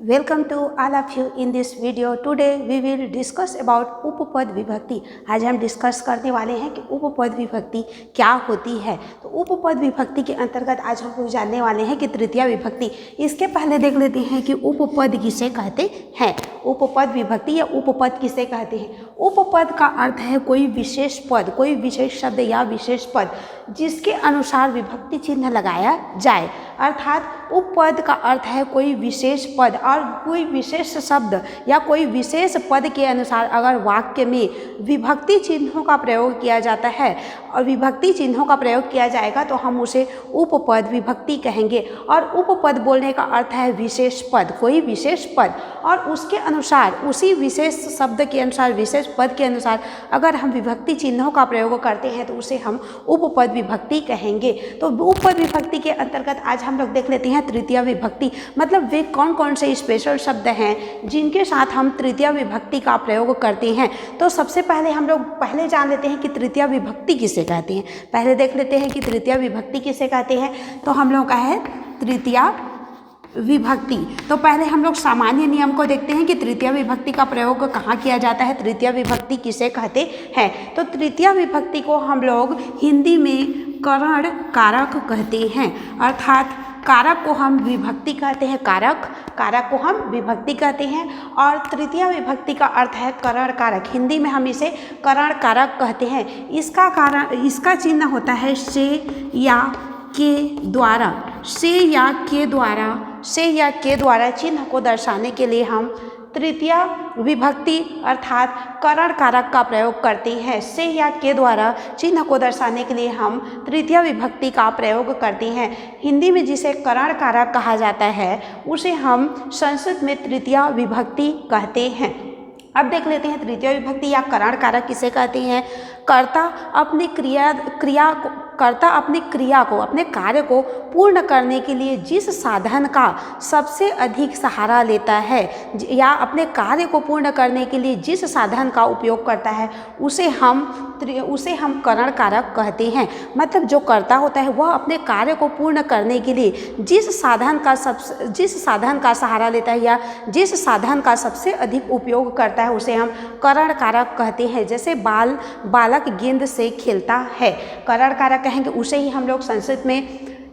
Welcome to all of you in this video. Today we will discuss about उपपद विभक्ति। आज हम discuss करने वाले हैं कि उपपद विभक्ति क्या होती है। तो उपपद विभक्ति के अंतर्गत आज हम लोग जानने वाले हैं कि तृतीया विभक्ति। इसके पहले देख लेते हैं कि उपपद किसे कहते हैं। उपपद विभक्ति या उपपद किसे कहते हैं। उपपद का अर्थ है कोई विशेष पद, कोई विशेष शब्द या विशेष पद जिसके अनुसार विभक्ति चिन्ह लगाया जाए। अर्थात उपपद का अर्थ है कोई विशेष पद और कोई विशेष शब्द या कोई विशेष पद के अनुसार अगर वाक्य में विभक्ति चिन्हों का प्रयोग किया जाता है और विभक्ति चिन्हों का प्रयोग किया जाएगा तो हम उसे उपपद विभक्ति कहेंगे। और उपपद बोलने का अर्थ है विशेष पद, कोई विशेष पद और उसके अनुसार, उसी विशेष शब्द के अनुसार, विशेष पद के अनुसार अगर हम विभक्ति चिन्हों का प्रयोग करते हैं तो उसे हम उपपद विभक्ति कहेंगे। तो उपपद विभक्ति के अंतर्गत आज हम लोग देख लेते हैं तृतीया विभक्ति। मतलब वे कौन कौन से स्पेशल शब्द हैं जिनके साथ हम तृतीया विभक्ति का प्रयोग करते हैं। तो सबसे पहले हम लोग पहले जान लेते हैं कि तृतीया विभक्ति किसे कहते हैं। पहले देख लेते हैं कि तृतीया विभक्ति किसे कहते हैं। तो हम लोग का है तृतीया विभक्ति। तो पहले हम लोग सामान्य नियम को देखते हैं कि तृतीया विभक्ति का प्रयोग कहाँ किया जाता है, तृतीया विभक्ति किसे कहते हैं। तो तृतीया विभक्ति को हम लोग हिंदी में करण कारक कहते हैं। अर्थात कारक को हम विभक्ति कहते हैं, कारक को हम विभक्ति कहते हैं। और तृतीया विभक्ति का अर्थ है करण कारक। हिंदी में हम इसे करण कारक कहते हैं। इसका चिन्ह होता है से या के द्वारा। से या के द्वारा चिन्ह को दर्शाने के लिए हम तृतीया विभक्ति अर्थात करण कारक का प्रयोग करते हैं। से या के द्वारा चिन्ह को दर्शाने के लिए हम तृतीया विभक्ति का प्रयोग करते हैं। हिंदी में जिसे करण कारक कहा जाता है उसे हम संस्कृत में तृतीया विभक्ति कहते हैं। अब देख लेते हैं तृतीया विभक्ति या करण कारक किसे कहते हैं। कर्ता अपनी क्रिया को, अपने कार्य को पूर्ण करने के लिए जिस साधन का सबसे अधिक सहारा लेता है या अपने कार्य को पूर्ण करने के लिए जिस साधन का उपयोग करता है उसे हम करण कारक कहते हैं। मतलब जो कर्ता होता है वह अपने कार्य को पूर्ण करने के लिए जिस साधन का सहारा लेता है या जिस साधन का सबसे अधिक उपयोग करता है उसे हम करण कारक कहते हैं। जैसे बालक गेंद से खेलता है, करण कारक कहेंगे, उसे ही हम लोग संस्कृत में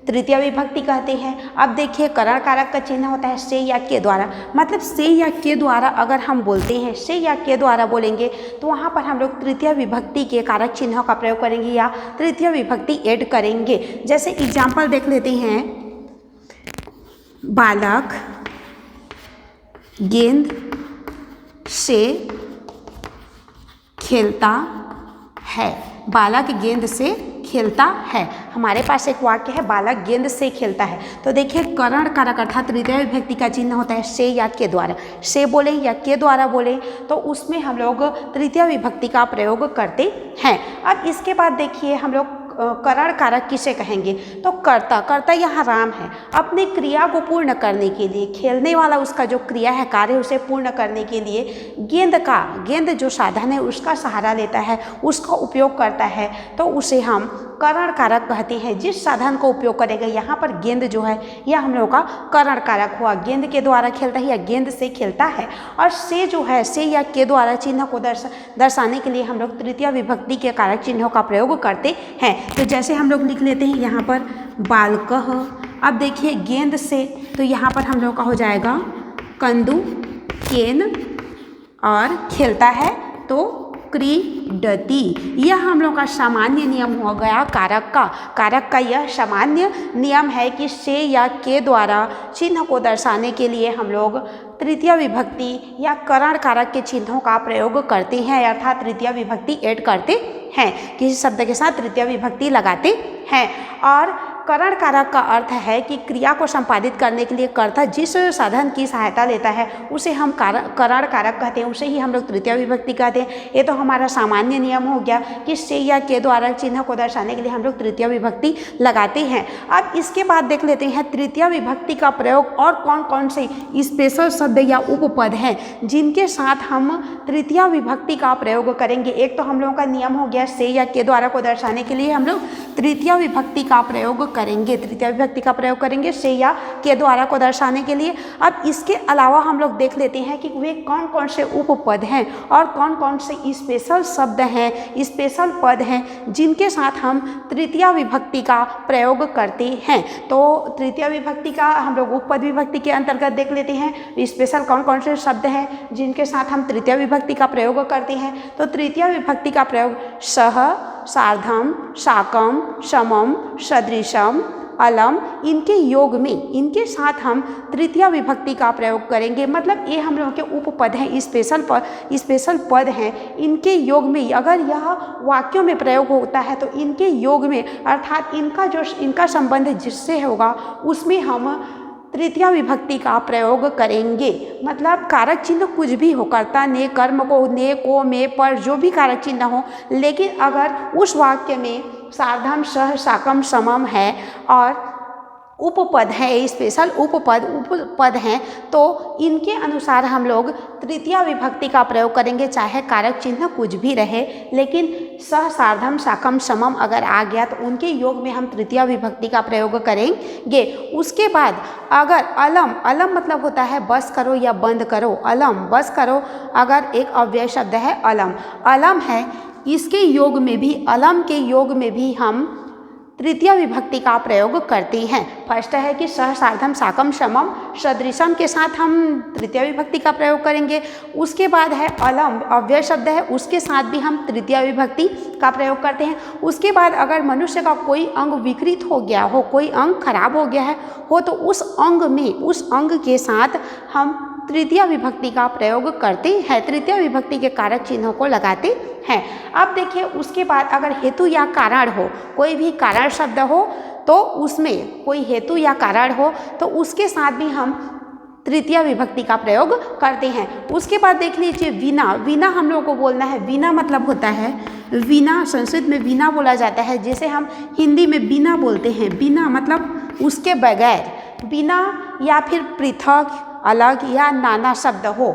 तृतीया विभक्ति कहते हैं। अब देखिए करण कारक का चिन्ह होता है से या के द्वारा। मतलब से या के द्वारा अगर हम बोलते हैं, से या के द्वारा बोलेंगे तो वहाँ पर हम लोग तृतीया विभक्ति के कारक चिन्हों का प्रयोग करेंगे या तृतीया विभक्ति ऐड करेंगे। जैसे एग्जाम्पल देख लेते हैं, बालक गेंद से खेलता है। बालक गेंद से खेलता है। हमारे पास एक वाक्य है बालक गेंद से खेलता है। तो देखिए करण कारक अर्थात तृतीया विभक्ति का चिन्ह होता है से या के द्वारा। से बोले या के द्वारा बोले तो उसमें हम लोग तृतीया विभक्ति का प्रयोग करते हैं। अब इसके बाद देखिए हम लोग करण कारक किसे कहेंगे। तो कर्ता यहाँ राम है। अपनी क्रिया को पूर्ण करने के लिए, खेलने वाला उसका जो क्रिया है, कार्य, उसे पूर्ण करने के लिए गेंद जो साधन है उसका सहारा लेता है, उसका उपयोग करता है तो उसे हम करण कारक कहते हैं। जिस साधन को उपयोग करेगा, यहाँ पर गेंद जो है यह हम लोग का करण कारक हुआ। गेंद के द्वारा खेलता है या गेंद से खेलता है। और से जो है, से या के द्वारा चिन्ह को दर्शाने के लिए हम लोग तृतीया विभक्ति के कारक चिन्हों का प्रयोग करते हैं। तो जैसे हम लोग लिख लेते हैं यहाँ पर बालकः। अब देखिए गेंद से, तो यहाँ पर हम लोग का हो जाएगा कंदु केन और खेलता है तो क्रीडति। यह हम लोग का सामान्य नियम हो गया कारक का यह सामान्य नियम है कि से या के द्वारा चिन्ह को दर्शाने के लिए हम लोग तृतीया विभक्ति या करण कारक के चिन्हों का प्रयोग करते हैं। अर्थात तृतीया विभक्ति ऐड करते हैं, किसी शब्द के साथ तृतीया विभक्ति लगाते हैं। और करण कारक का अर्थ है कि क्रिया को संपादित करने के लिए कर्ता जिस साधन की सहायता लेता है उसे हम करण कारक कहते हैं, उसे ही हम लोग तृतीया विभक्ति कहते हैं। ये तो हमारा सामान्य नियम हो गया कि से या के द्वारा चिन्ह को दर्शाने के लिए हम लोग तृतीया विभक्ति लगाते हैं। अब अब इसके बाद देख लेते हैं तृतीया विभक्ति का प्रयोग और कौन कौन से स्पेशल शब्द या उपपद हैं जिनके साथ हम तृतीया विभक्ति का प्रयोग करेंगे। एक तो हम लोगों का नियम हो गया से या के द्वारा को दर्शाने के लिए हम लोग तृतीया विभक्ति का प्रयोग करेंगे, तृतीया विभक्ति का प्रयोग करेंगे से या के द्वारा को दर्शाने के लिए। अब इसके अलावा हम लोग देख लेते हैं कि वे कौन कौन से उपपद हैं और कौन कौन से स्पेशल शब्द हैं, स्पेशल पद हैं जिनके साथ हम तृतीया विभक्ति का प्रयोग करते हैं। तो तृतीया विभक्ति का हम लोग उपपद विभक्ति के अंतर्गत देख लेते हैं स्पेशल कौन कौन से शब्द हैं जिनके साथ हम तृतीया विभक्ति का प्रयोग करते हैं। तो तृतीया विभक्ति का प्रयोग सह, सार्धम, साकम, समम, सदृशम, अलम, इनके योग में इनके साथ हम तृतीया विभक्ति का प्रयोग करेंगे। मतलब ये हम लोगों के उपपद हैं, स्पेशल पद हैं। इनके योग में अगर यह वाक्यों में प्रयोग होता है तो इनके योग में अर्थात इनका संबंध जिससे होगा उसमें हम तृतीया विभक्ति का प्रयोग करेंगे। मतलब कारक चिन्ह कुछ भी हो, कर्ता ने, कर्म को, ने, को, में, पर जो भी कारक चिन्ह हो, लेकिन अगर उस वाक्य में सार्धम, सह, साकम, समम है और उपपद है, स्पेशल उपपद हैं, तो इनके अनुसार हम लोग तृतीया विभक्ति का प्रयोग करेंगे। चाहे कारक चिन्ह कुछ भी रहे, लेकिन सह, सार्धम, साकम, समम अगर आ गया तो उनके योग में हम तृतीया विभक्ति का प्रयोग करेंगे। उसके बाद अगर अलम मतलब होता है बस करो या बंद करो, अलम बस करो अगर एक अव्यय शब्द है अलम है, इसके योग में भी, अलम के योग में भी हम तृतीया विभक्ति का प्रयोग करते हैं। फर्स्ट है कि सह, सार्धम, साकम, समम, सदृशम के साथ हम तृतीया विभक्ति का प्रयोग करेंगे। उसके बाद है अलम, अव्यय शब्द है, उसके साथ भी हम तृतीया विभक्ति का प्रयोग करते हैं। उसके बाद अगर मनुष्य का कोई अंग विकृत हो गया हो, कोई अंग खराब हो गया हो तो उस अंग के साथ हम तृतीया विभक्ति का प्रयोग करते हैं, तृतीया विभक्ति के कारक चिन्हों को लगाते हैं। अब देखिए उसके बाद अगर हेतु या कारण हो, कोई भी कारण शब्द हो तो उसमें कोई हेतु या कारण हो तो उसके साथ भी हम तृतीया विभक्ति का प्रयोग करते हैं। उसके बाद देख लीजिए वीणा हम लोगों को बोलना है। वीणा मतलब होता है, वीणा संस्कृत में वीणा बोला जाता है, जैसे हम हिंदी में बिना बोलते हैं। बिना मतलब उसके बगैर, बिना या फिर पृथक, अलग या नाना शब्द हो,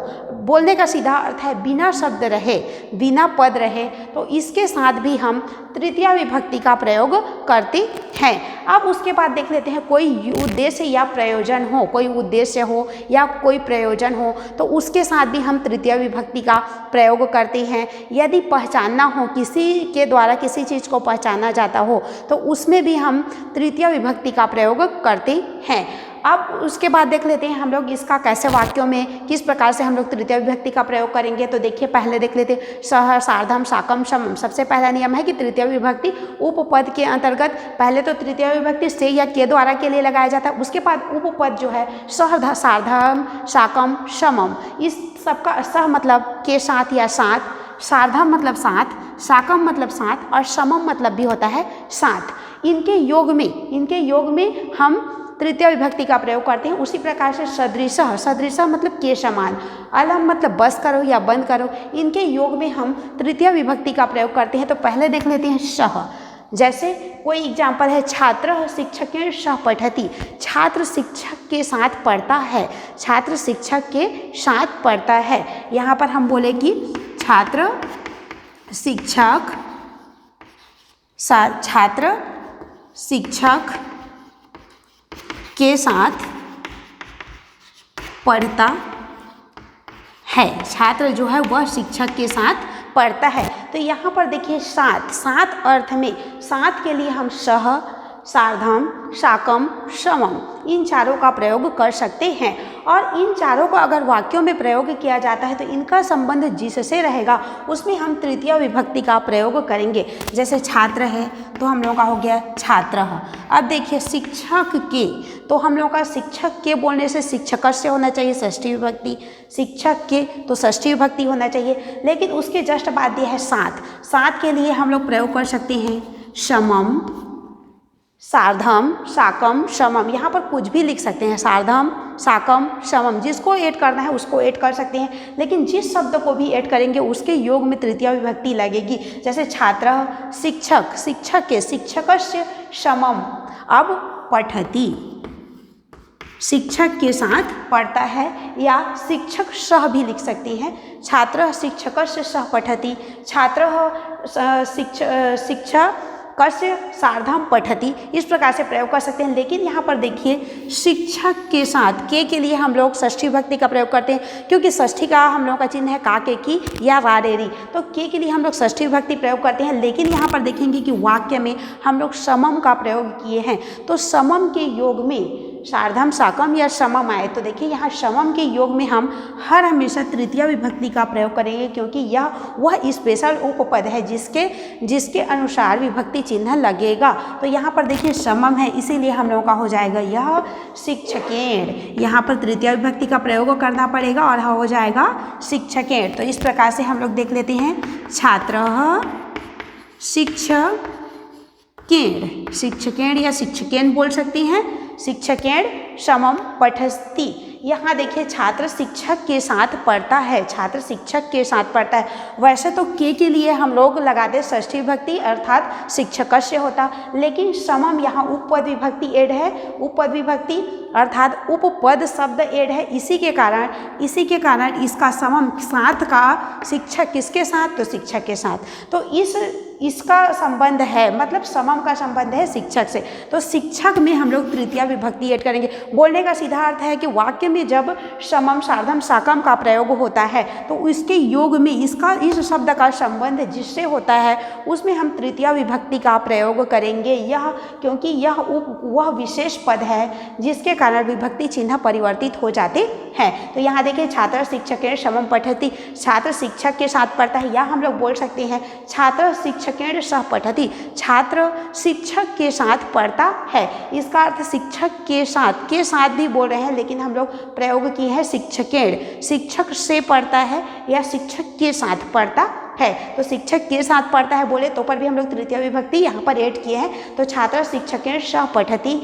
बोलने का सीधा अर्थ है बिना शब्द रहे, बिना पद रहे, तो इसके साथ भी हम तृतीया विभक्ति का प्रयोग करते हैं। अब उसके बाद देख लेते हैं कोई उद्देश्य या प्रयोजन हो, कोई उद्देश्य हो या कोई प्रयोजन हो तो उसके साथ भी हम तृतीया विभक्ति का प्रयोग करते हैं। यदि पहचानना हो, किसी के द्वारा किसी चीज़ को पहचाना जाता हो तो उसमें भी हम तृतीया विभक्ति का प्रयोग करते हैं। अब उसके बाद देख लेते हैं हम लोग इसका कैसे वाक्यों में किस प्रकार से हम लोग तृतीया विभक्ति का प्रयोग करेंगे। तो देखिए पहले देख लेते हैं सह, सार्धम, साकम, समम। सबसे पहला नियम है कि तृतीया विभक्ति उपपद के अंतर्गत पहले तो तृतीया विभक्ति से या के द्वारा के लिए लगाया जाता है। उसके बाद उपपद जो है सह, सार्धम, साकम, समम, इस सबका सह मतलब के साथ या साथ, सार्धम मतलब साथ, साकम मतलब साथ और समम मतलब भी होता है साथ। इनके योग में हम तृतीया विभक्ति का प्रयोग करते हैं। उसी प्रकार से सदृश मतलब के समान, अलम मतलब बस करो या बंद करो, इनके योग में हम तृतीया विभक्ति का प्रयोग करते हैं। तो पहले देख लेते हैं सह। जैसे कोई एग्जाम्पल है छात्र शिक्षकेन सह पठति, छात्र शिक्षक के साथ पढ़ता है, छात्र शिक्षक के साथ पढ़ता है। यहाँ पर हम बोले कि छात्र शिक्षक के साथ पढ़ता है, छात्र जो है वह शिक्षक के साथ पढ़ता है। तो यहाँ पर देखिए सात अर्थ में, सात के लिए हम सह, सार्धम, साकम, समम इन चारों का प्रयोग कर सकते हैं। और इन चारों का अगर वाक्यों में प्रयोग किया जाता है तो इनका संबंध जिससे रहेगा उसमें हम तृतीया विभक्ति का प्रयोग करेंगे। जैसे छात्र है तो हम लोगों का हो गया छात्र। अब देखिए शिक्षक के, तो हम लोगों का शिक्षक के बोलने से शिक्षक से होना चाहिए षष्ठी विभक्ति, शिक्षक के तो षष्ठी विभक्ति होना चाहिए। लेकिन उसके जस्ट बाद दिया है सात के लिए हम लोग प्रयोग कर सकते हैं समम, सार्धम, साकम, समम। यहाँ पर कुछ भी लिख सकते हैं, सार्धम, साकम, समम, जिसको ऐड करना है उसको ऐड कर सकते हैं। लेकिन जिस शब्द को भी ऐड करेंगे उसके योग में तृतीया विभक्ति लगेगी। जैसे छात्र शिक्षक, शिक्षक के, शिक्षकस्य समम। अब पठति, शिक्षक के साथ पढ़ता है, या शिक्षक सह भी लिख सकते हैं। छात्र शिक्षकस्य सह पठति, छात्र शिक्षकस्य सार्धम पठति, इस प्रकार से प्रयोग कर सकते हैं। लेकिन यहाँ पर देखिए शिक्षक के साथ के लिए हम लोग षष्ठी विभक्ति का प्रयोग करते हैं, क्योंकि षष्ठी का हम लोगों का चिन्ह है का, के, की या रा, रे, री, तो के लिए हम लोग षष्ठी विभक्ति प्रयोग करते हैं। लेकिन यहाँ पर देखेंगे कि वाक्य में हम लोग समम का प्रयोग किए हैं, तो समम के योग में सार्धम साकम या समम आए, तो देखिए यहाँ समम के योग में हम हमेशा तृतीय विभक्ति का प्रयोग करेंगे, क्योंकि यह वह स्पेशल उपपद है जिसके अनुसार विभक्ति चिन्ह लगेगा। तो यहाँ पर देखिए समम है, इसीलिए हम लोगों का हो जाएगा यह शिक्षकेण, यहाँ पर तृतीय विभक्ति का प्रयोग करना पड़ेगा और हो जाएगा शिक्षकेण। तो इस प्रकार से हम लोग देख लेते हैं, छात्रः शिक्षकेण, शिक्षकेण या शिक्षकेन बोल सकती हैं, शिक्षकेण समम पठस्ति। यहाँ देखिए छात्र शिक्षक के साथ पढ़ता है, छात्र शिक्षक के साथ पढ़ता है। वैसे तो के लिए हम लोग लगाते षष्ठी विभक्ति अर्थात शिक्षकस्य होता, लेकिन समम यहाँ उपपद विभक्ति ऐड है, उपपद विभक्ति अर्थात उपपद शब्द ऐड है, इसी के कारण इसका समम साथ का शिक्षक किसके साथ, तो शिक्षक के साथ। तो इसका संबंध है, मतलब समम का संबंध है शिक्षक से, तो शिक्षक में हम लोग तृतीय विभक्ति ऐड करेंगे। बोलने का सीधा अर्थ है कि वाक्य में जब समम सार्धम साकम का प्रयोग होता है तो इसके योग में इस शब्द का संबंध जिससे होता है उसमें हम तृतीय विभक्ति का प्रयोग करेंगे। यह क्योंकि यह वह विशेष पद है जिसके कारण विभक्ति चिन्ह परिवर्तित हो जाते हैं। तो यहाँ देखिए छात्र शिक्षकेण समम पठति, छात्र शिक्षक के साथ पढ़ता है, या हम लोग बोल सकते हैं छात्र शिक्षकेण सह पठति, छात्र शिक्षक के साथ पढ़ता है। इसका अर्थ शिक्षक के साथ भी बोल रहे हैं, लेकिन हम लोग प्रयोग किए हैं शिक्षकेण, शिक्षक से पढ़ता है या शिक्षक के साथ पढ़ता है। तो शिक्षक के साथ पढ़ता है बोले तो पर भी हम लोग तृतीय विभक्ति यहाँ पर ऐड किए हैं। तो छात्र शिक्षकेण सह पठति,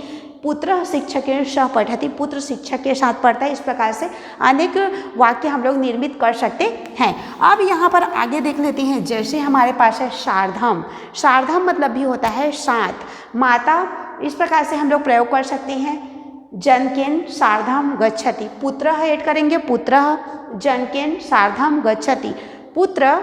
पुत्र शिक्षकेण सह पठति, पुत्र शिक्षक के साथ पढ़ता है। इस प्रकार से अनेक वाक्य हम लोग निर्मित कर सकते हैं। अब यहाँ पर आगे देख लेते हैं, जैसे हमारे पास है सार्धम, सार्धम मतलब भी होता है साथ, माता, इस प्रकार से हम लोग प्रयोग कर सकते हैं। जनकेन सार्धम गच्छति, पुत्र ऐड करेंगे, पुत्र जनकेन सार्धम गच्छति, पुत्र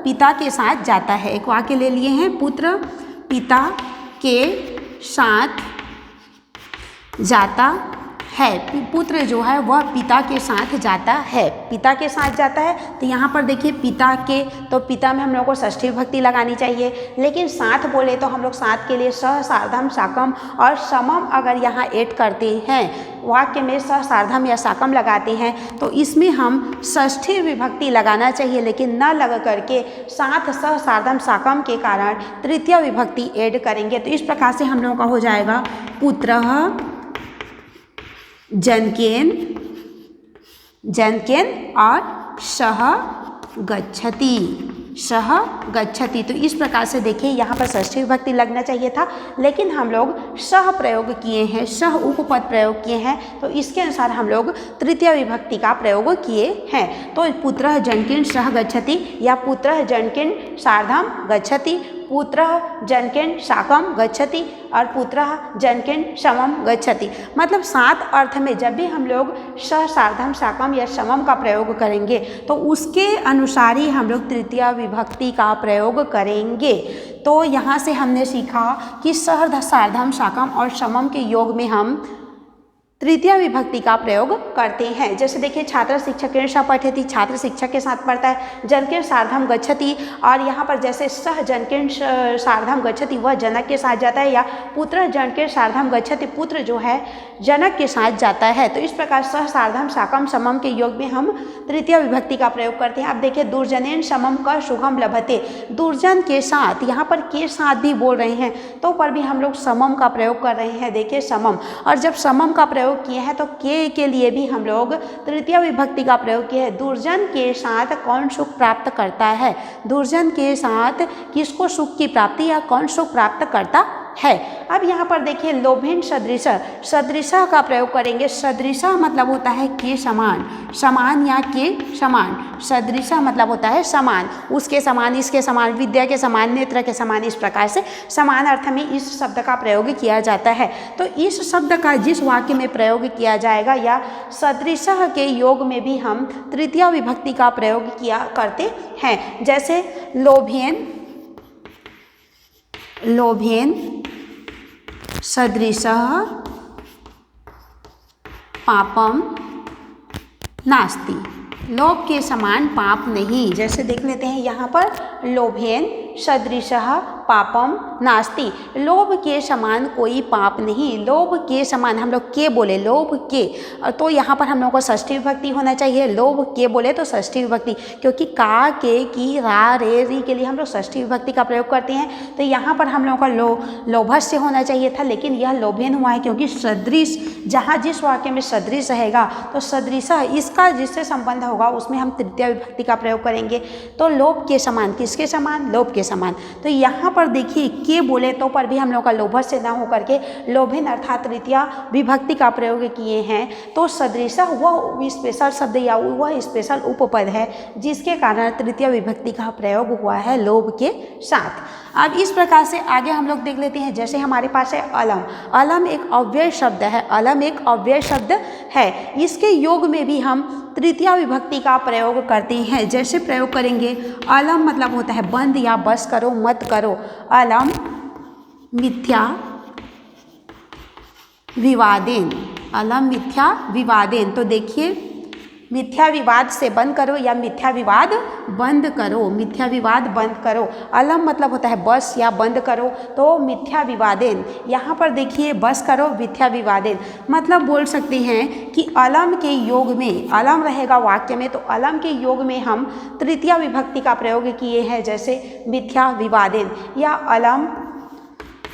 पिता के साथ जाता है। एक वाक्य ले लिए हैं, पुत्र पिता के साथ जाता है, पुत्र जो है वह पिता के साथ जाता है, पिता के साथ जाता है। तो यहाँ पर देखिए पिता के, तो पिता में हम लोग को षष्ठी विभक्ति लगानी चाहिए, लेकिन साथ बोले तो हम लोग साथ के लिए सह सार्धम साकम और समम अगर यहाँ ऐड करते हैं, वाक्य में सह सार्धम या साकम लगाते हैं, तो इसमें हम षष्ठी विभक्ति लगाना चाहिए, लेकिन न लगा करके साथ सह सार्धम साकम के कारण तृतीय विभक्ति ऐड करेंगे। तो इस प्रकार से हम लोगों का हो जाएगा पुत्रः जनकेन और सह गच्छति। तो इस प्रकार से देखिए यहाँ पर षष्ठी विभक्ति लगना चाहिए था, लेकिन हम लोग सह प्रयोग किए हैं, सह उपपद प्रयोग किए हैं, तो इसके अनुसार हम लोग तृतीय विभक्ति का प्रयोग किए हैं। तो पुत्रः जनकेन सह गच्छति या पुत्रः जनकेन सार्धम गच्छति, पुत्रः जनकेन साकम गच्छति और पुत्रः जनकेन समम गच्छति। मतलब सात अर्थ में जब भी हम लोग सह सार्धम साकम या समम का प्रयोग करेंगे तो उसके अनुसार ही हम लोग तृतीय विभक्ति का प्रयोग करेंगे। तो यहाँ से हमने सीखा कि सह सार्धम साकम और समम के योग में हम तृतीय विभक्ति का प्रयोग करते हैं। जैसे देखिए छात्र शिक्षकेण सह पठति, छात्र शिक्षक के साथ पढ़ता है, जनकेन सार्धम गच्छति, और यहाँ पर जैसे सह जनकेन सार्धम गच्छति वह जनक के साथ जाता है, या पुत्र जनकेन सार्धम गच्छति, पुत्र जो है जनक के साथ जाता है। तो इस प्रकार सह सार्धम साकम समम के योग में हम तृतीय विभक्ति का प्रयोग करते हैं। अब देखिए दुर्जनेन समम क सुखम लभते, दुर्जन के साथ, यहाँ पर के साथ भी बोल रहे हैं तो पर भी हम लोग समम का प्रयोग कर रहे हैं। देखिए समम, और जब समम का प्रयोग किए हैं तो के लिए भी हम लोग तृतीय विभक्ति का प्रयोग किया है। दुर्जन के साथ कौन सुख प्राप्त करता है, दुर्जन के साथ किसको सुख की प्राप्ति या कौन सुख प्राप्त करता है। अब यहाँ पर देखिए लोभेन सदृश, सदृश का प्रयोग करेंगे। सदृश मतलब होता है के समान, समान या के समान। सदृश मतलब होता है समान, उसके समान, इसके समान, विद्या के समान, नेत्र के समान, इस प्रकार से समान अर्थ में इस शब्द का प्रयोग किया जाता है। तो इस शब्द का जिस वाक्य में प्रयोग किया जाएगा या सदृश के योग में भी हम तृतीय विभक्ति का प्रयोग किया करते हैं। जैसे लोभेन, लोभेन सदृशः पापम नास्ति, लोभ के समान पाप नहीं। जैसे देख लेते हैं यहाँ पर लोभेन सदृशः पापम नास्ति, लोभ के समान कोई पाप नहीं। लोभ के समान हम लोग के बोले, लोभ के, तो यहाँ पर हम लोग को षष्ठी विभक्ति होना चाहिए। लोभ के बोले तो षष्ठी विभक्ति, क्योंकि का, के, की, रा, रे, री के लिए हम लोग षष्ठी विभक्ति का प्रयोग करते हैं। तो यहाँ पर हम लोगों का लोभस्य होना चाहिए था, लेकिन यह लोभेन हुआ है क्योंकि सदृश, जहाँ जिस वाक्य में सदृश रहेगा तो सदृश इसका जिससे संबंध होगा उसमें हम तृतीय विभक्ति का प्रयोग करेंगे। तो लोभ के समान, किसके समान? लोभ के समान। तो यहाँ पर देखिए के बोले तो पर भी हम लोग का लोभस से ना होकर के लोभेन अर्थात तृतीय विभक्ति का प्रयोग किए हैं। तो सदृश वह स्पेशल शब्द या वह स्पेशल उपपद है जिसके कारण तृतीय विभक्ति का प्रयोग हुआ है लोभ के साथ। अब इस प्रकार से आगे हम लोग देख लेते हैं। जैसे हमारे पास है अलम, अलम एक अव्यय शब्द है, अलम एक अव्यय शब्द है, इसके योग में भी हम तृतीय विभक्ति का प्रयोग करते हैं। जैसे प्रयोग करेंगे, अलम मतलब होता है बंद या बस करो, मत करो। अलम मिथ्या विवादेन, अलम मिथ्या विवादेन, तो देखिए मिथ्या विवाद से बंद करो या मिथ्या विवाद बंद करो, मिथ्या विवाद बंद करो। अलम मतलब होता है बस या बंद करो, तो मिथ्या विवादेन, यहाँ पर देखिए बस करो मिथ्या विवादेन, मतलब बोल सकते हैं कि अलम के योग में, अलम रहेगा वाक्य में, तो अलम के योग में हम तृतीय विभक्ति का प्रयोग किए हैं। जैसे मिथ्या विवादेन या अलम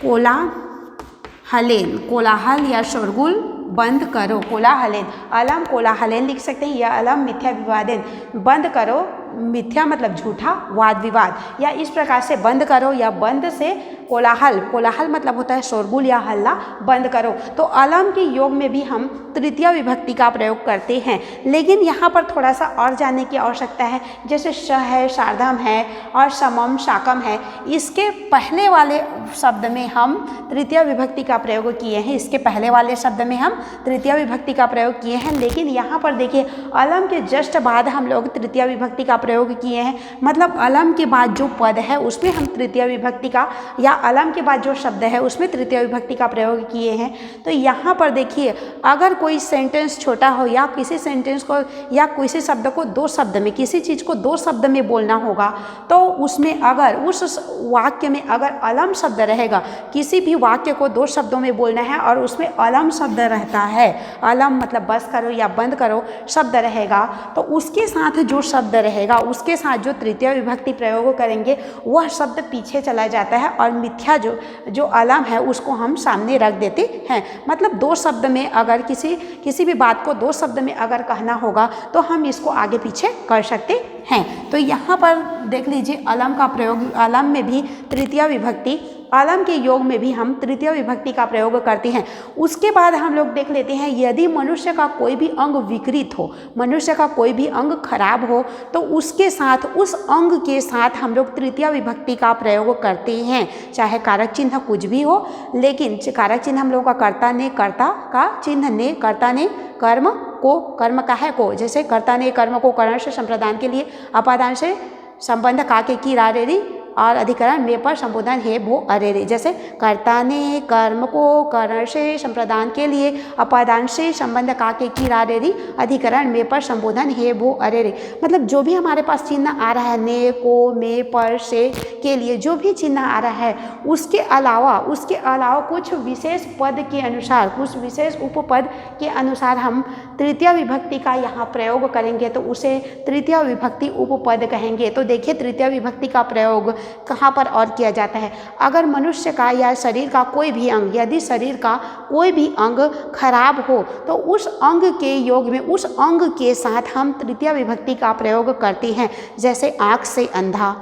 कोलाहलेन, कोलाहल या शोरगुल बंद करो, कोलाहलेन, अलम कोलाहलेन लिख सकते हैं, या अलम मिथ्या विवादेन, बंद करो, मिथ्या मतलब झूठा, वाद विवाद, या इस प्रकार से बंद करो या बंद से कोलाहल, कोलाहल मतलब होता है शोरगुल या हल्ला, बंद करो। तो अलम के योग में भी हम तृतीय विभक्ति का प्रयोग करते हैं। लेकिन यहाँ पर थोड़ा सा और जानने की आवश्यकता है। जैसे श है, शार्दम है और समम शाकम है, इसके पहले वाले शब्द में हम तृतीय विभक्ति का प्रयोग किए हैं, इसके पहले वाले शब्द में हम तृतीय विभक्ति का प्रयोग किए हैं। लेकिन यहाँ पर देखिए अलम के जस्ट बाद हम लोग तृतीय विभक्ति का प्रयोग किए हैं, मतलब अलम के बाद जो पद है उसमें हम तृतीय विभक्ति का, या अलम के बाद जो शब्द है उसमें तृतीय विभक्ति का प्रयोग किए हैं। तो यहाँ पर देखिए अगर कोई सेंटेंस छोटा हो या किसी सेंटेंस को या किसी शब्द को दो शब्द में, किसी चीज़ को दो शब्द में बोलना होगा, तो उसमें अगर उस वाक्य में अगर अलम शब्द रहेगा, किसी भी वाक्य को दो शब्दों में बोलना है और उसमें अलम शब्द रहता है, अलम मतलब बस करो या बंद करो शब्द रहेगा, तो उसके साथ जो शब्द रहेगा उसके साथ जो तृतीय विभक्ति प्रयोग करेंगे वह शब्द पीछे चला जाता है और मिथ्या जो अलम है उसको हम सामने रख देते हैं। मतलब दो शब्द में अगर किसी भी बात को दो शब्द में अगर कहना होगा तो हम इसको आगे पीछे कर सकते हैं। तो यहाँ पर देख लीजिए अलम का प्रयोग, अलम में भी तृतीय विभक्ति, अलम के योग में भी हम तृतीय विभक्ति का प्रयोग करते हैं। उसके बाद हम लोग देख लेते हैं यदि मनुष्य का कोई भी अंग विकृत हो, मनुष्य का कोई भी अंग खराब हो, तो उसके साथ, उस अंग के साथ हम लोग तृतीय विभक्ति का प्रयोग करते हैं। चाहे कारक चिन्ह कुछ भी हो, लेकिन कारक चिन्ह हम लोग का कर्ता ने, कर्ता का चिन्ह ने, कर्ता ने कर्म को, कर्म का है को, जैसे कर्ता ने कर्म को करण से संप्रदान के लिए, अपादान से संबंध का के की रा रे री और अधिकरण में पर संबोधन हे भो अरे रे। जैसे कर्ता ने कर्म को करण से संप्रदान के लिए, अपादान से संबंध का के की रा रे री, अधिकरण में पर संबोधन हे भो अरे रे। मतलब जो भी हमारे पास चिन्ह आ रहा है, ने, को, में, पर, से के लिए जो भी चिन्ह आ रहा है, उसके अलावा कुछ विशेष पद के अनुसार, कुछ विशेष उपपद के अनुसार हम तृतीय विभक्ति का यहाँ प्रयोग करेंगे तो उसे तृतीय विभक्ति उपपद कहेंगे। तो देखिए तृतीय विभक्ति का प्रयोग कहाँ पर और किया जाता है। अगर मनुष्य का या शरीर का कोई भी अंग, यदि शरीर का कोई भी अंग खराब हो तो उस अंग के योग में, उस अंग के साथ हम तृतीय विभक्ति का प्रयोग करते हैं। जैसे आँख से अंधा,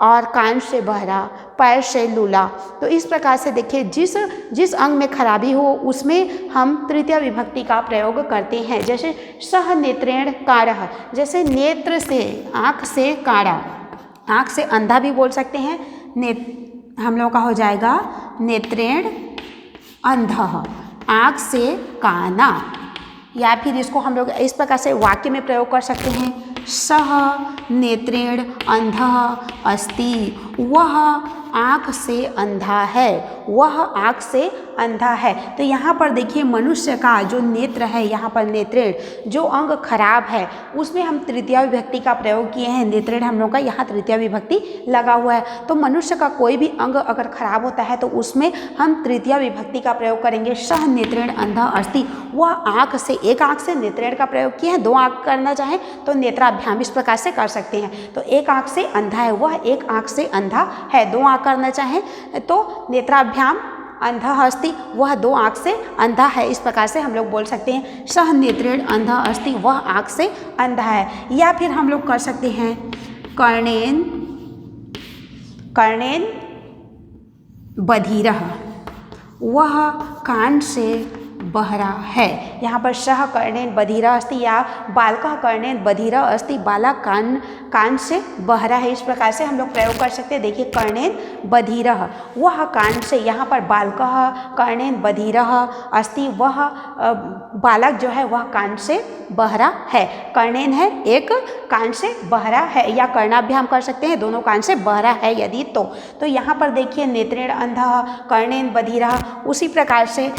और कान से बहरा, पैर से लूला। तो इस प्रकार से देखिए जिस अंग में खराबी हो उसमें हम तृतीया विभक्ति का प्रयोग करते हैं। जैसे सह नेत्रेण काढ़, जैसे नेत्र से, आँख से काढ़ा, आँख से अंधा भी बोल सकते हैं। हम लोग का हो जाएगा नेत्रेण अंधः, आँख से काना। या फिर इसको हम लोग इस प्रकार से वाक्य में प्रयोग कर सकते हैं, सह नेत्रेण अंधः अस्ति, वह आँख से अंधा है, वह आँख से अंधा है। तो यहाँ पर देखिए मनुष्य का जो नेत्र है, यहाँ पर नेत्रेण जो अंग खराब है उसमें हम तृतीया विभक्ति का प्रयोग किए हैं। नेत्रेण हम लोग का यहाँ तृतीया विभक्ति लगा हुआ है। तो मनुष्य का कोई भी अंग अगर खराब होता है तो उसमें हम तृतीया विभक्ति का प्रयोग करेंगे। सह नेत्रेण अंधः अस्ति, वह आँख से, एक आँख से नेत्रेण का प्रयोग किए हैं। दो आँख करना चाहें तो नेत्राभ्याम इस प्रकार से कर सकते हैं। तो एक आँख से अंधा है, वह एक आँख से अंधा है। दो आँख करना चाहें तो नेत्राभ्याम अंधः अस्ति, वह दो आँख से अंधा है। इस प्रकार से हम लोग बोल सकते हैं सह नेत्रेण अंधः अस्ति, वह आँख से अंधा है। या फिर हम लोग कर सकते हैं कर्णेन बधिरः, वह कान से बहरा है। यहाँ पर सह कर्णेन बधिरः अस्ति या बालकः कर्णेन बधिरः अस्ति, बालक कान से बहरा है। इस प्रकार से हम लोग प्रयोग कर सकते हैं। देखिए कर्णेन बधिरः, वह कान से, यहाँ पर बालकः कर्णेन बधिरः अस्ति, वह बालक जो है वह कान से बहरा है। कर्णेन है, एक कान से बहरा है, या कर्णाभ्याम कर सकते हैं, दोनों कान से बहरा है यदि तो यहाँ पर देखिए नेत्रेण अंधः, कर्णेन बधिरः। उसी प्रकार से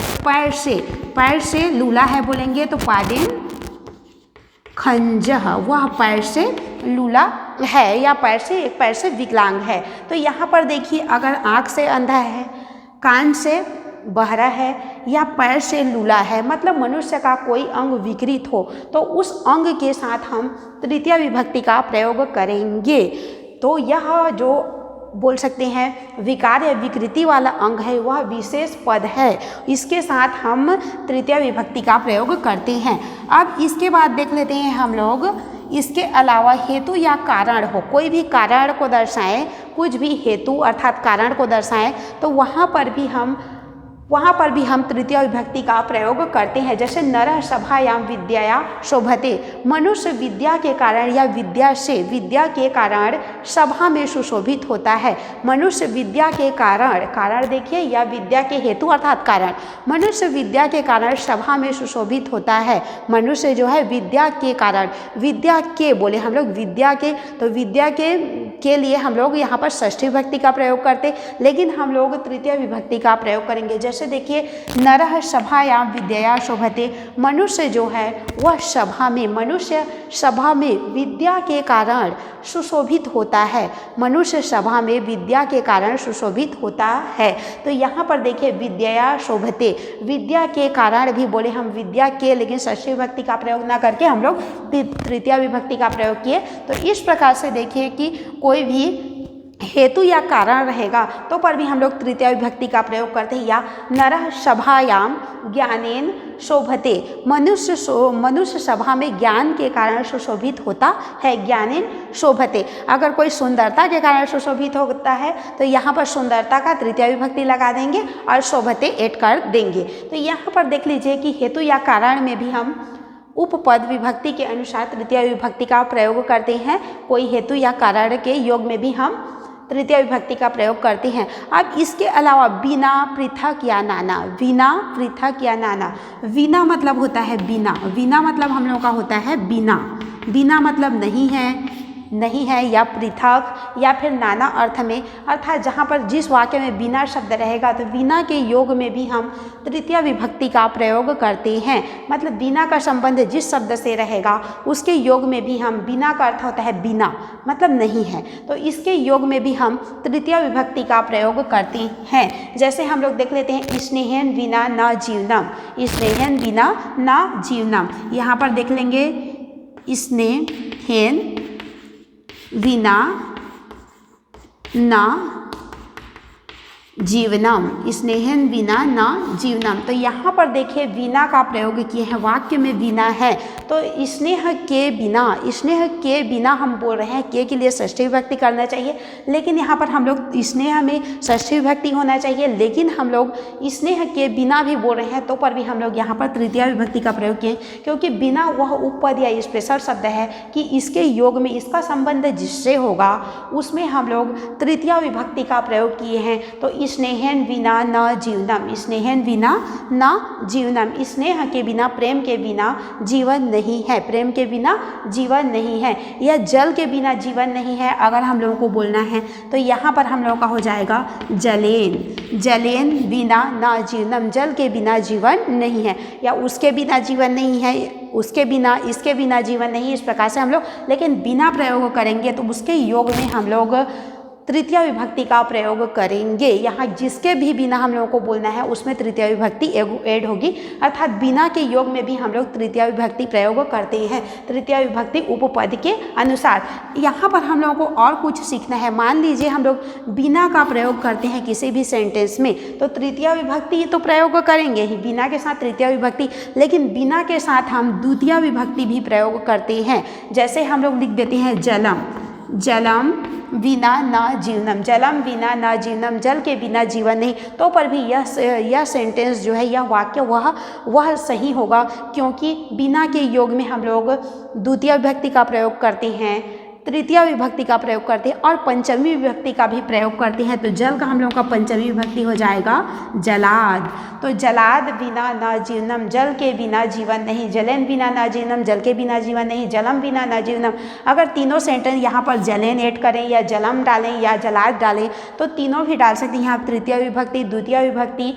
पैर से लूला है बोलेंगे तो पादेन खंजः, वह पैर से लूला है या एक पैर से विकलांग है। तो यहाँ पर देखिए अगर आँख से अंधा है, कान से बहरा है या पैर से लूला है, मतलब मनुष्य का कोई अंग विकृत हो तो उस अंग के साथ हम तृतीया विभक्ति का प्रयोग करेंगे। तो यह जो बोल सकते हैं विकार या विकृति वाला अंग है वह विशेष पद है, इसके साथ हम तृतीया विभक्ति का प्रयोग करते हैं। अब इसके बाद देख लेते हैं हम लोग, इसके अलावा हेतु या कारण हो, कोई भी कारण को दर्शाएं, कुछ भी हेतु अर्थात कारण को दर्शाएं तो वहाँ पर भी हम तृतीया विभक्ति का प्रयोग करते हैं। जैसे नरः सभायां विद्यया शोभते, मनुष्य विद्या के कारण या विद्या के कारण सभा में सुशोभित होता है। मनुष्य विद्या के कारण देखिए या विद्या के हेतु अर्थात कारण, मनुष्य विद्या के कारण सभा में सुशोभित होता है। मनुष्य जो है विद्या के कारण, विद्या के बोले हम लोग विद्या के, तो विद्या के लिए हम लोग यहाँ पर षष्ठी विभक्ति का प्रयोग करते, लेकिन हम लोग तृतीया विभक्ति का प्रयोग करेंगे। जैसे देखिए नरः सभायां विद्यया शोभते, मनुष्य जो है वह मनुष्य सभा में विद्या के कारण सुशोभित होता है। मनुष्य सभा में विद्या के कारण सुशोभित होता है। तो यहाँ पर देखिए विद्यया शोभते, विद्या के कारण भी बोले हम विद्या के, लेकिन षष्ठी विभक्ति का प्रयोग ना करके हम लोग तृतीया विभक्ति का प्रयोग किए। तो इस प्रकार से देखिए कि कोई भी हेतु या कारण रहेगा तो पर भी हम लोग तृतीया विभक्ति का प्रयोग करते हैं। या नरः सभायाम ज्ञानेन शोभते, मनुष्य सभा में ज्ञान के कारण सुशोभित होता है। ज्ञानेन शोभते, अगर कोई सुंदरता के कारण सुशोभित होता है तो यहाँ पर सुंदरता का तृतीया विभक्ति लगा देंगे और शोभते ऐड कर देंगे। तो यहाँ पर देख लीजिए कि हेतु या कारण में भी हम उपपद विभक्ति के अनुसार तृतीया विभक्ति का प्रयोग करते हैं। कोई हेतु या कारण के योग में भी हम तृतीया विभक्ति का प्रयोग करते हैं। अब इसके अलावा बिना, पृथक या नाना, बिना, पृथक या नाना, बिना मतलब होता है बिना मतलब हम लोग का होता है बिना मतलब नहीं है या पृथक या फिर नाना अर्थ में, अर्थात जहाँ पर जिस वाक्य में बिना शब्द रहेगा तो बिना के योग में भी हम तृतीया विभक्ति का प्रयोग करते हैं। मतलब बिना का संबंध जिस शब्द से रहेगा उसके योग में भी हम, बिना का अर्थ होता है बिना मतलब नहीं है, तो इसके योग में भी हम तृतीया विभक्ति का प्रयोग करते हैं। जैसे हम लोग देख लेते हैं स्नेहन बिना न जीवनम, स्नेहन बिना न जीवनम। यहाँ पर देख लेंगे स्नेहन बिना न जीवनम, स्नेहन विना न जीवनम। तो यहाँ पर देखिए विना का प्रयोग किए हैं, वाक्य में विना है तो स्नेह के बिना हम बोल रहे हैं। के लिए षष्ठी विभक्ति करना चाहिए, लेकिन यहाँ पर हम लोग स्नेह में षष्ठी विभक्ति होना चाहिए, लेकिन हम लोग स्नेह के बिना भी बोल रहे हैं तो पर भी हम लोग यहाँ पर तृतीया विभक्ति का प्रयोग किए, क्योंकि बिना वह उपपद या स्पेशल शब्द है कि इसके योग में इसका संबंध जिससे होगा उसमें हम लोग तृतीया विभक्ति का प्रयोग किए हैं। तो स्नेहन बिना न जीवनम, स्नेहन बिना न जीवनम, स्नेह के बिना, प्रेम के बिना जीवन नहीं है, प्रेम के बिना जीवन नहीं है, या जल के बिना जीवन नहीं है। अगर हम लोगों को बोलना है तो यहाँ पर हम लोगों का हो जाएगा जलेन, जलेन बिना न जीवनम, जल के बिना जीवन नहीं है, या उसके बिना जीवन नहीं है, उसके बिना, इसके बिना जीवन नहीं, इस प्रकार से हम लोग, लेकिन बिना प्रयोग करेंगे तो उसके योग में हम लोग तृतीया विभक्ति का प्रयोग करेंगे। यहाँ जिसके भी बिना हम लोगों को बोलना है उसमें तृतीया विभक्ति ऐड होगी, अर्थात बिना के योग में भी हम लोग तृतीया विभक्ति प्रयोग करते हैं, तृतीया विभक्ति उपपद के अनुसार। यहाँ पर हम लोगों को और कुछ सीखना है। मान लीजिए हम लोग बिना का प्रयोग करते हैं किसी भी सेंटेंस में, तो तृतीया विभक्ति तो प्रयोग करेंगे ही, बिना के साथ तृतीया विभक्ति, लेकिन बिना के साथ हम द्वितीया विभक्ति भी प्रयोग करते हैं। जैसे हम लोग लिख देते हैं जलम, जलम बिना न जीवनम, जलम बिना न जीवनम, जल के बिना जीवन नहीं, तो पर भी यह सेंटेंस जो है, यह वाक्य वह सही होगा, क्योंकि बिना के योग में हम लोग द्वितीय विभक्ति का प्रयोग करते हैं, तृतीया विभक्ति का प्रयोग करते हैं और पंचमी विभक्ति का भी प्रयोग करते हैं। तो जल का हम लोगों का पंचमी विभक्ति हो जाएगा जलाद। तो जलाद बिना न जीवनम, जल के बिना जीवन नहीं, जलेन बिना न जीवनम, जल के बिना जीवन नहीं, जलम बिना न जीवनम। अगर तीनों सेंटेंस यहाँ पर जलेन ऐड करें या जलम डालें या जलाद डालें तो तीनों भी डाल सकते हैं। यहाँ तृतीया विभक्ति, द्वितीय विभक्ति,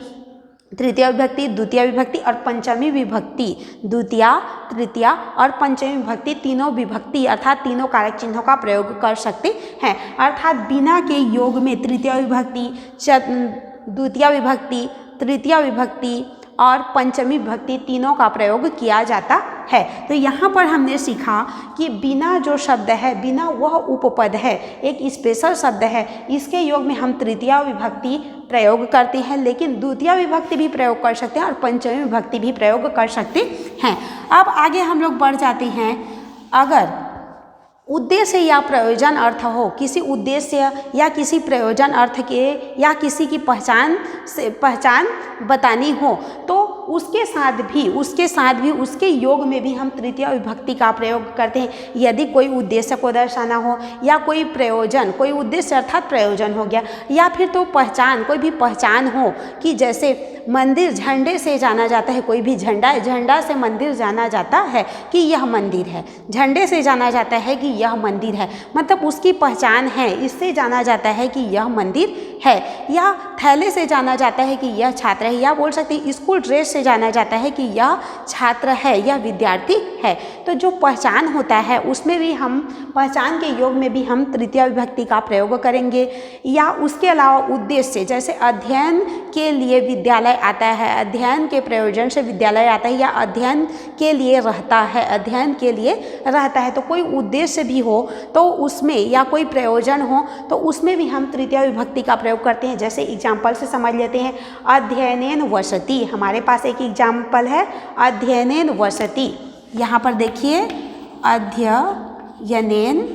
तृतीया विभक्ति, द्वितीय विभक्ति और पंचमी विभक्ति, द्वितीया, तृतीया और पंचमी विभक्ति, तीनों विभक्ति अर्थात तीनों कारक चिन्हों का प्रयोग कर सकते हैं। अर्थात बिना के योग में तृतीया विभक्ति, द्वितीया विभक्ति, तृतीया विभक्ति और पंचमी विभक्ति तीनों का प्रयोग किया जाता है। तो यहाँ पर हमने सीखा कि बिना जो शब्द है, बिना वह उपपद है, एक स्पेशल शब्द है, इसके योग में हम तृतीया विभक्ति प्रयोग करते हैं, लेकिन द्वितीय विभक्ति भी प्रयोग कर सकते हैं और पंचमी विभक्ति भी प्रयोग कर सकते हैं। अब आगे हम लोग बढ़ जाते हैं। अगर उद्देश्य या प्रयोजन अर्थ हो, किसी उद्देश्य या किसी प्रयोजन अर्थ के या किसी की पहचान बतानी हो तो उसके साथ भी उसके योग में भी हम तृतीया विभक्ति का प्रयोग करते हैं। यदि कोई उद्देश्य को दर्शाना हो या कोई प्रयोजन, कोई उद्देश्य अर्थात प्रयोजन हो गया, या फिर तो पहचान, कोई भी पहचान हो कि जैसे मंदिर झंडे से जाना जाता है, कोई भी झंडा से मंदिर जाना जाता है कि यह मंदिर है, झंडे से जाना जाता है कि यह मंदिर है, मतलब उसकी पहचान है, इससे जाना जाता है कि यह मंदिर है। या थैले से जाना जाता है कि यह छात्र है, या बोल सकते हैं स्कूल ड्रेस से जाना जाता है कि यह छात्र है, यह विद्यार्थी है। तो जो पहचान होता है उसमें भी हम, पहचान के योग में भी हम तृतीया विभक्ति का प्रयोग करेंगे। या उसके अलावा उद्देश्य, जैसे अध्ययन के लिए विद्यालय आता है, अध्ययन के प्रयोजन से विद्यालय आता है, या अध्ययन के लिए रहता है, अध्ययन के लिए रहता है। तो कोई उद्देश्य भी हो तो उसमें, या कोई प्रयोजन हो तो उसमें भी हम तृतीया विभक्ति का प्रयोग करते हैं। जैसे एग्जाम्पल से समझ लेते हैं, अध्ययनेन वसति, हमारे पास एक एग्जाम्पल है अध्ययनेन वसति। यहाँ पर देखिए अध्ययनेन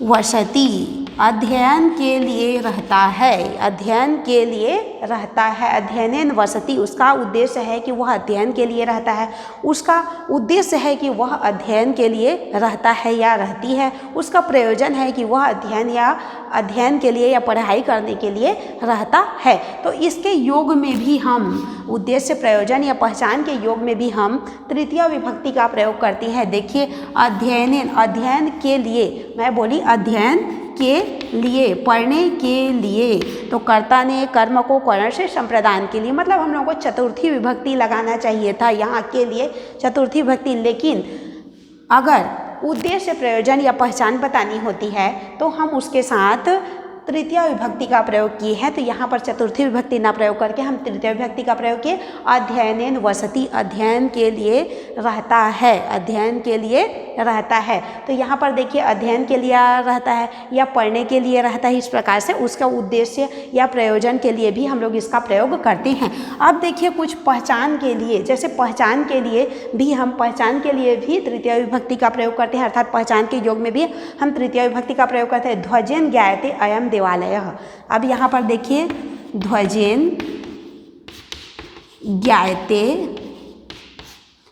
वसति, अध्ययन के लिए रहता है, अध्ययन के लिए रहता है, अध्ययनेन वसति, उसका उद्देश्य है कि वह अध्ययन के लिए रहता है, उसका उद्देश्य है कि वह अध्ययन के लिए रहता है या रहती है, उसका प्रयोजन है कि वह अध्ययन के लिए या पढ़ाई करने के लिए रहता है। तो इसके योग में भी हम, उद्देश्य, प्रयोजन या पहचान के योग में भी हम तृतीया विभक्ति का प्रयोग करते हैं। देखिए अध्ययनेन, अध्ययन के लिए, मैं बोली अध्ययन के लिए, पढ़ने के लिए, तो कर्ता ने कर्म को करण से संप्रदान के लिए, मतलब हम लोगों को चतुर्थी विभक्ति लगाना चाहिए था यहाँ के लिए चतुर्थी विभक्ति। लेकिन अगर उद्देश्य, प्रयोजन या पहचान बतानी होती है तो हम उसके साथ तृतीय विभक्ति का प्रयोग किए हैं। तो यहाँ पर चतुर्थी विभक्ति ना प्रयोग करके हम तृतीय विभक्ति का प्रयोग किए। अध्ययनेन वसति, अध्ययन के लिए रहता है, अध्ययन के लिए रहता है। तो यहाँ पर देखिए अध्ययन के लिए रहता है या पढ़ने के लिए रहता है, इस प्रकार से उसका उद्देश्य या प्रयोजन के लिए भी हम लोग इसका प्रयोग करते हैं। अब देखिए कुछ पहचान के लिए, जैसे पहचान के लिए भी तृतीय विभक्ति का प्रयोग करते हैं, अर्थात पहचान के योग में भी हम तृतीय विभक्ति का प्रयोग करते हैं। ध्वजेन ज्ञायते अयम देवालयः। अब यहाँ पर देखिए ध्वजेन ज्ञायते,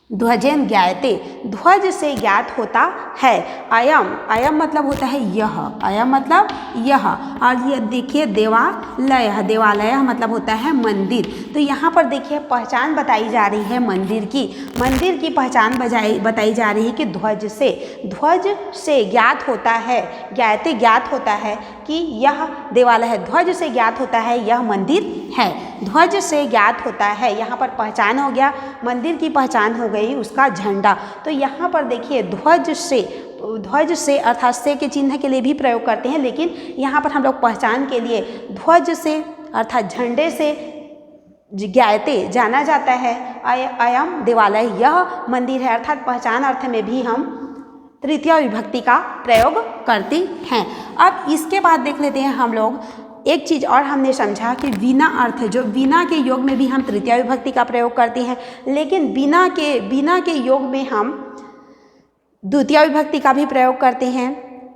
ध्वजेन ज्ञायते, ध्वज से ज्ञात होता है। अयम, अयम मतलब होता है यह, अयम मतलब यह। और ये देखिए देवालय, देवालय मतलब होता है मंदिर। तो यहाँ पर देखिए पहचान बताई जा रही है मंदिर की पहचान बताई जा रही है कि ध्वज से ज्ञात होता है, ज्ञायते ज्ञात होता है कि यह देवालय है, ध्वज से ज्ञात होता है यह मंदिर है, ध्वज से ज्ञात होता है। यहाँ पर पहचान हो गया, मंदिर की पहचान हो गई उसका झंडा। तो यहाँ पर देखिए ध्वज से अर्थात से के चिन्ह के लिए भी प्रयोग करते हैं, लेकिन यहाँ पर हम लोग पहचान के लिए ध्वज से अर्थात झंडे से ज्ञायते जाना जाता है। अयम देवालय, यह मंदिर है, अर्थात पहचान अर्थ में भी हम तृतीय विभक्ति का प्रयोग करते हैं। अब इसके बाद देख लेते हैं हम लोग एक चीज़ और हमने समझा कि बिना अर्थ, जो बिना के योग में भी हम तृतीय विभक्ति का प्रयोग करते हैं, लेकिन बिना के योग में हम द्वितीय विभक्ति का भी प्रयोग करते हैं,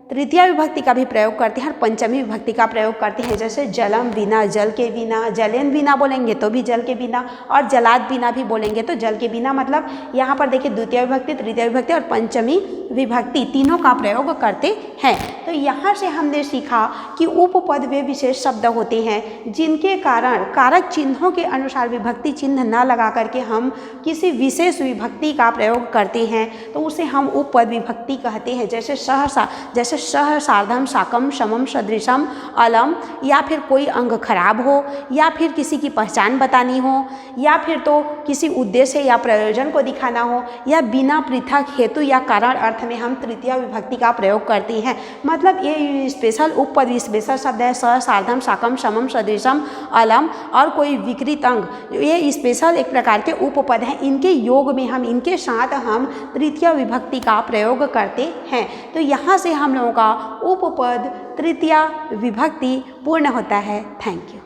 तृतीय विभक्ति का भी प्रयोग करते हैं और पंचमी विभक्ति का प्रयोग करते हैं। जैसे जलम बिना, जल के बिना, जलेन बिना बोलेंगे तो भी जल के बिना, और जलाद बिना भी बोलेंगे तो जल के बिना। मतलब यहाँ पर देखिए द्वितीय विभक्ति, तृतीय विभक्ति और पंचमी विभक्ति तीनों का प्रयोग करते हैं। तो यहाँ से हमने सीखा कि उपपद वे विशेष शब्द होते हैं जिनके कारण कारक चिन्हों के अनुसार विभक्ति चिन्ह न लगा करके हम किसी विशेष विभक्ति का प्रयोग करते हैं, तो उसे हम उपपद विभक्ति कहते हैं। जैसे सह, सार्धम, साकम, समम, सदृशम, अलम, या फिर कोई अंग खराब हो, या फिर किसी की पहचान बतानी हो, या फिर तो किसी उद्देश्य या प्रयोजन को दिखाना हो, या बिना पृथक हेतु या कारण अर्थ में हम तृतीय विभक्ति का प्रयोग करते हैं। मतलब ये स्पेशल उपपद स्पेशल शब्द है, सह, सार्धम, साकम, समम, सदृशम, अलम और कोई विकृत अंग, ये स्पेशल एक प्रकार के उपपद हैं। इनके योग में हम, इनके साथ हम तृतीय विभक्ति का प्रयोग करते हैं। तो यहाँ से हम लोगों का उपपद तृतीय विभक्ति पूर्ण होता है। Thank you.